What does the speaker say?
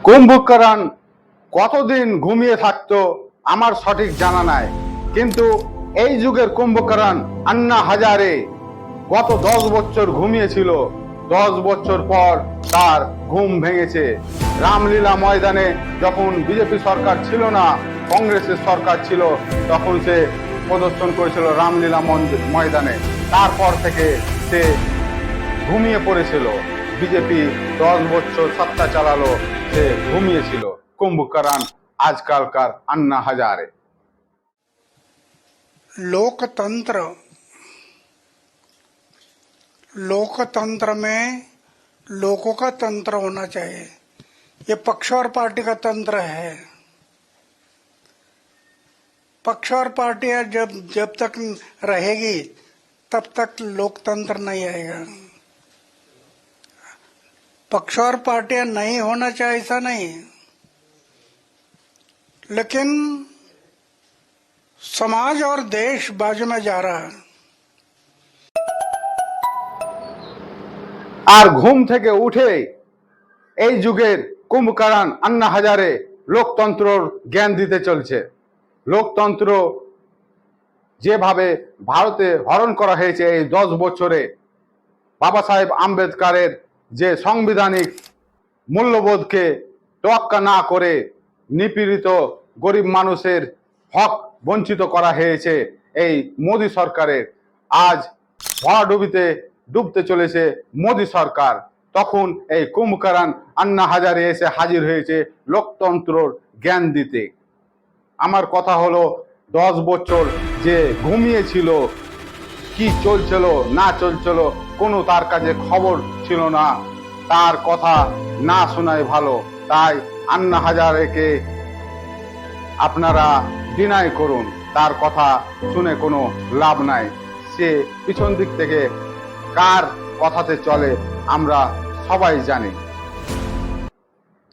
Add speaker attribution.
Speaker 1: কুম্ভকরণ কতদিন ঘুমিয়ে থাকতো আমার সঠিক জানা নাই, কিন্তু এই যুগের কুম্ভকরণ আন্না হাজারে গত 10 বছর ঘুমিয়েছিল। 10 বছর পর তার ঘুম ভেঙেছে। রামলীলা ময়দানে যখন বিজেপি সরকার ছিল না, কংগ্রেসের সরকার ছিল, তখন সে প্রদর্শন করেছিল রামলীলা ময়দানে। তারপর থেকে সে ঘুমিয়ে পড়েছিল। বিজেপি 10 বছর সত্তা চালালো, সে ঘুমিয়েছিল। কুম্ভকরণ আজকালকার আন্না হাজারে।
Speaker 2: लोकतंत्र लोकतंत्र में लोगों का तंत्र होना चाहिए। ये पक्ष और पार्टी का तंत्र है। पक्ष और पार्टियां जब तक रहेगी तब तक लोकतंत्र नहीं आएगा। पक्ष और पार्टियां नहीं होना चाहिए ऐसा नहीं, लेकिन समाज और देश बाजू में जा रहा है।
Speaker 1: আর ঘুম থেকে উঠে এই যুগের কুম্ভকরণ আন্না হাজারে লোকতন্ত্রর জ্ঞান দিতে চলছে। লোকতন্ত্র যেভাবে ভারতে হরণ করা হয়েছে এই 10 বছরে, বাবা সাহেব আম্বেদকরের যে সাংবিধানিক মূল্যবোধকে তোয়াক্কা না করে নিপীড়িত গরিব মানুষের হক বঞ্চিত করা হয়েছে এই মোদী সরকারের। আজ ভরাডুবিতে ডুবতে চলেছে মোদী সরকার। তখন এই কুম্ভকরণ আন্না হাজারে এসে হাজির হয়েছে লোকতন্ত্রর জ্ঞান দিতে। আমার কথা হলো, 10 বছর যে ঘুমিয়েছিল, কি চলছিল না চলছিল কোনো তার কাছে খবর ছিল না। তার কথা না শোনাই ভালো। তাই আন্না হাজারেকে আপনারা ডিনাই করুন, তার কথা শুনে কোনো লাভ নাই। সে পিছন দিক থেকে কার কথাতে চলে আমরা সবাই জানি।